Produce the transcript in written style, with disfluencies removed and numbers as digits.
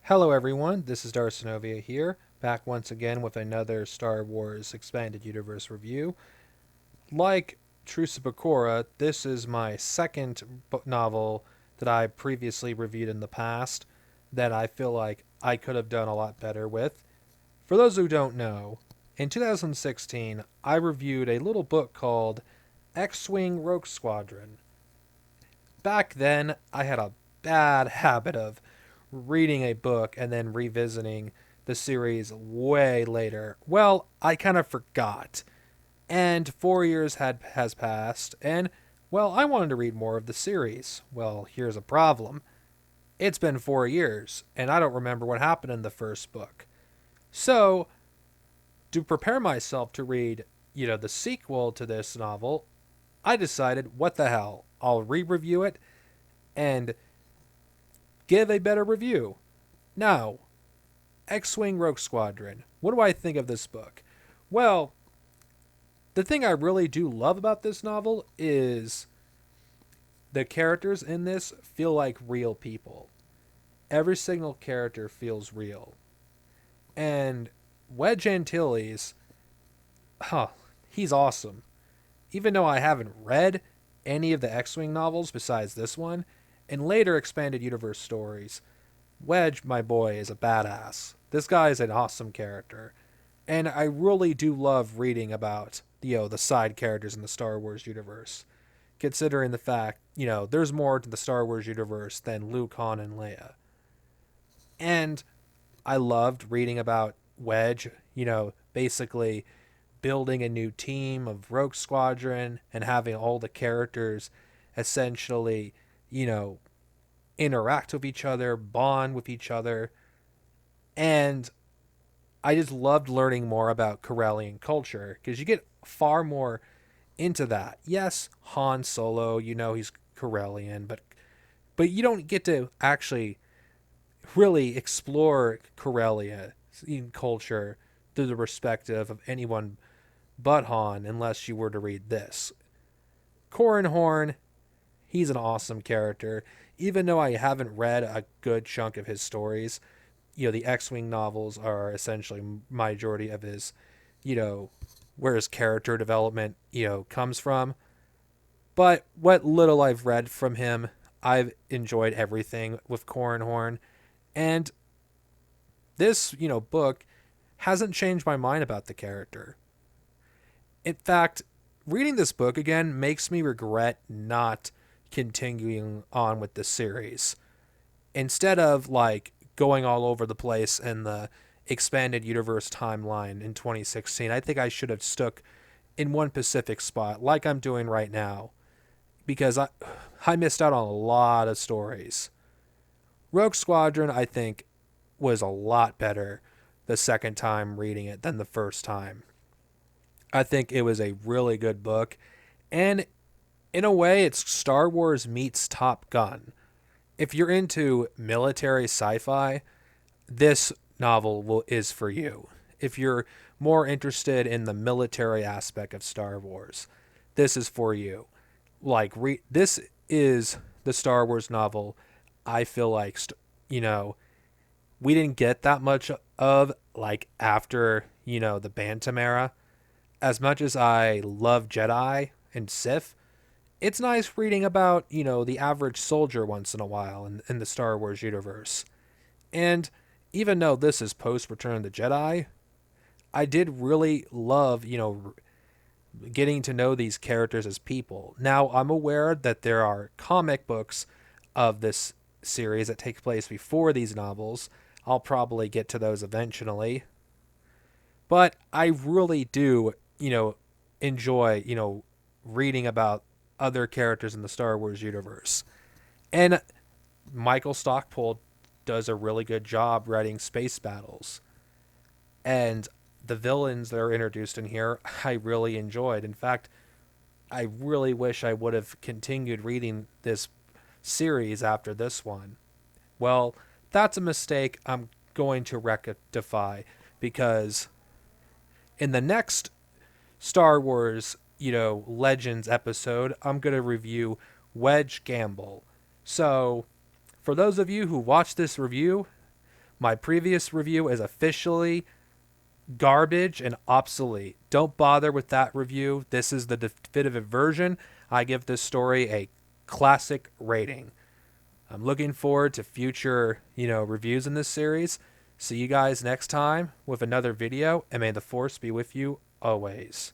Hello, everyone. This is Darcinovia here, back once again with another Star Wars Expanded Universe review. Like Truce of Bakura, this is my second novel that I previously reviewed in the past that I feel like I could have done a lot better with. For those who don't know, in 2016, I reviewed a little book called X Wing Rogue Squadron. Back then, I had a bad habit of reading a book and then revisiting the series way later. Well, I kind of forgot. And 4 years has passed, and well, I wanted to read more of the series. Well, here's a problem. It's been 4 years, and I don't remember what happened in the first book. So, to prepare myself to read, the sequel to this novel, I decided, what the hell? I'll re-review it and give a better review. Now, X Wing Rogue Squadron. What do I think of this book? Well, the thing I really do love about this novel is the characters in this feel like real people. Every single character feels real. And Wedge Antilles, huh, he's awesome. Even though I haven't read any of the X Wing novels besides this one, and later expanded universe stories, Wedge, my boy, is a badass. This guy is an awesome character. And I really do love reading about, the side characters in the Star Wars universe. Considering the fact, there's more to the Star Wars universe than Luke, Han, and Leia. And I loved reading about Wedge, basically building a new team of Rogue Squadron and having all the characters essentially, you know, interact with each other, bond with each other. And I just loved learning more about Corellian culture because you get far more into that. Yes, Han Solo, he's Corellian, but you don't get to actually really explore Corellia in culture through the perspective of anyone but Han unless you were to read this. Corran Horn, he's an awesome character. Even though I haven't read a good chunk of his stories, the X-Wing novels are essentially majority of his, where his character development, comes from. But what little I've read from him, I've enjoyed everything with Corran Horn. And this, book hasn't changed my mind about the character. In fact, reading this book again makes me regret not continuing on with the series. Instead of like going all over the place in the expanded universe timeline in 2016, I think I should have stuck in one specific spot like I'm doing right now because I missed out on a lot of stories. Rogue Squadron, I think, was a lot better the second time reading it than the first time. I think it was a really good book, and in a way, it's Star Wars meets Top Gun. If you're into military sci-fi, this is for you. If you're more interested in the military aspect of Star Wars, this is for you. This is the Star Wars novel I feel like we didn't get that much of like after, the Bantam era. As much as I love Jedi and Sith, it's nice reading about, the average soldier once in a while in the Star Wars universe. And even though this is post Return of the Jedi, I did really love, getting to know these characters as people. Now, I'm aware that there are comic books of this series that take place before these novels. I'll probably get to those eventually. But I really do, enjoy, reading about other characters in the Star Wars universe. And Michael Stockpole does a really good job writing space battles. And the villains that are introduced in here, I really enjoyed. In fact, I really wish I would have continued reading this series after this one. Well, that's a mistake I'm going to rectify because in the next Star Wars, Legends episode, I'm going to review Wedge Gamble. So, for those of you who watch this review, My previous review is officially garbage and obsolete. Don't bother with that review. This is the definitive version. I give this story a classic rating. I'm looking forward to future, reviews in this series. See you guys next time with another video, and may the force be with you always.